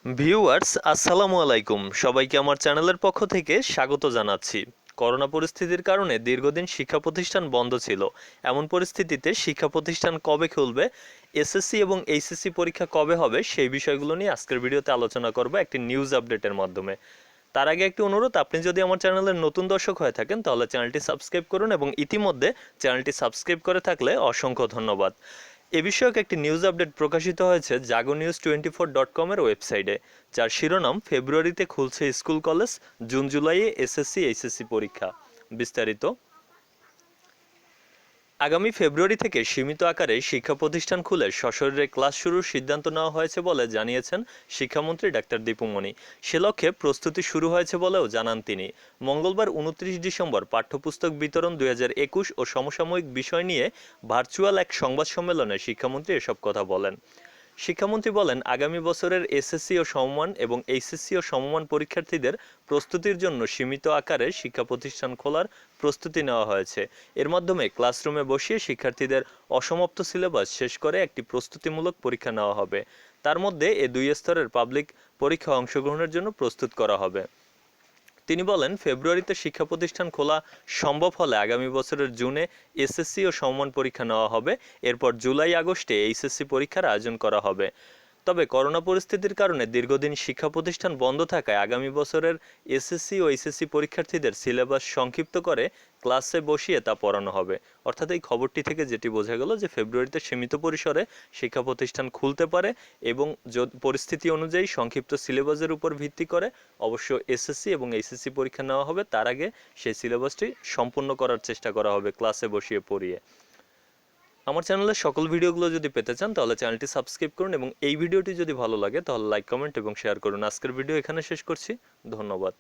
Viewers আসসালামু আলাইকুম, সবাইকে আমার চ্যানেলের পক্ষ থেকে স্বাগত জানাচ্ছি। করোনা পরিস্থিতির কারণে দীর্ঘদিন শিক্ষা প্রতিষ্ঠান বন্ধ ছিল। এমন পরিস্থিতিতে শিক্ষা প্রতিষ্ঠান কবে খুলবে, এসএসসি এবং এইচএসসি পরীক্ষা কবে হবে, সেই বিষয়গুলো নিয়ে আজকের ভিডিওতে আলোচনা করব একটি নিউজ আপডেটের মাধ্যমে। তার আগে একটি অনুরোধ, আপনি যদি আমার চ্যানেলের নতুন দর্শক হয়ে থাকেন তাহলে চ্যানেলটি সাবস্ক্রাইব করুন, এবং ইতিমধ্যে চ্যানেলটি সাবস্ক্রাইব করে থাকলে অসংখ্য ধন্যবাদ। এ বিষয়ক একটি নিউজ আপডেট প্রকাশিত হয়েছে jagonews24.com এর ওয়েবসাইটে, যার শিরোনাম ফেব্রুয়ারিতে খুলছে স্কুল কলেজ, জুন জুলাইয়ে এসএসসি এইচএসসি পরীক্ষা। বিস্তারিত, আগামী ফেব্রুয়ারি থেকে সীমিত আকারে শিক্ষা প্রতিষ্ঠান খুলে সশরীরে ক্লাস শুরুর সিদ্ধান্ত নেওয়া হয়েছে বলে জানিয়েছেন শিক্ষামন্ত্রী ডাক্তার দীপু মনি। সে লক্ষ্যে প্রস্তুতি শুরু হয়েছে বলেও জানান তিনি। মঙ্গলবার 29 ডিসেম্বর পাঠ্যপুস্তক বিতরণ 2021 ও সমসাময়িক বিষয় নিয়ে ভার্চুয়াল এক সংবাদ সম্মেলনে শিক্ষামন্ত্রী এসব কথা বলেন। শিক্ষামন্ত্রী বলেন, আগামী বছরের এসএসসি ও সমমান এবং এইচএসসি ও সমমান পরীক্ষার্থীদের প্রস্তুতির জন্য সীমিত আকারে শিক্ষা প্রতিষ্ঠান খোলার প্রস্তুতি নেওয়া হয়েছে। এর মাধ্যমে ক্লাসরুমে বসিয়ে শিক্ষার্থীদের অসমাপ্ত সিলেবাস শেষ করে একটি প্রস্তুতিমূলক পরীক্ষা নেওয়া হবে। তার মধ্যে দুই স্তরের পাবলিক পরীক্ষা অংশগ্রহণের জন্য প্রস্তুত করা হবে। তিনি বলেন, ফেব্রুয়ারিতে শিক্ষা প্রতিষ্ঠান খোলা সম্ভব হলে আগামী বছরের জুনে এসএসসি ও সমমান পরীক্ষা নেওয়া হবে। এরপর জুলাই আগস্টে এইচএসসি পরীক্ষার আয়োজন করা হবে। তবে করোনা পরিস্থিতির কারণে দীর্ঘদিন শিক্ষা প্রতিষ্ঠান বন্ধ থাকায় আগামী বছরের এসএসসি ও এইচএসসি পরীক্ষার্থীদের সিলেবাস সংক্ষিপ্ত করে ক্লাসে বসিয়ে তা পড়ানো হবে। অর্থাৎ এই খবরটি থেকে যেটি বোঝা গেল যে ফেব্রুয়ারিতে সীমিত পরিসরে শিক্ষা প্রতিষ্ঠান খুলতে পারে, এবং পরিস্থিতি অনুযায়ী সংক্ষিপ্ত সিলেবাসের উপর ভিত্তি করে অবশ্য এসএসসি এবং এইচএসসি পরীক্ষা নেওয়া হবে। তার আগে সেই সিলেবাসটি সম্পূর্ণ করার চেষ্টা করা হবে ক্লাসে বসিয়ে পড়িয়ে। আমার চ্যানেলের সকল ভিডিওগুলো যদি পেতে চান তাহলে চ্যানেলটি সাবস্ক্রাইব করুন, এবং এই ভিডিওটি যদি ভালো লাগে তাহলে লাইক, কমেন্ট এবং শেয়ার করুন। আজকের ভিডিও এখানে শেষ করছি। ধন্যবাদ।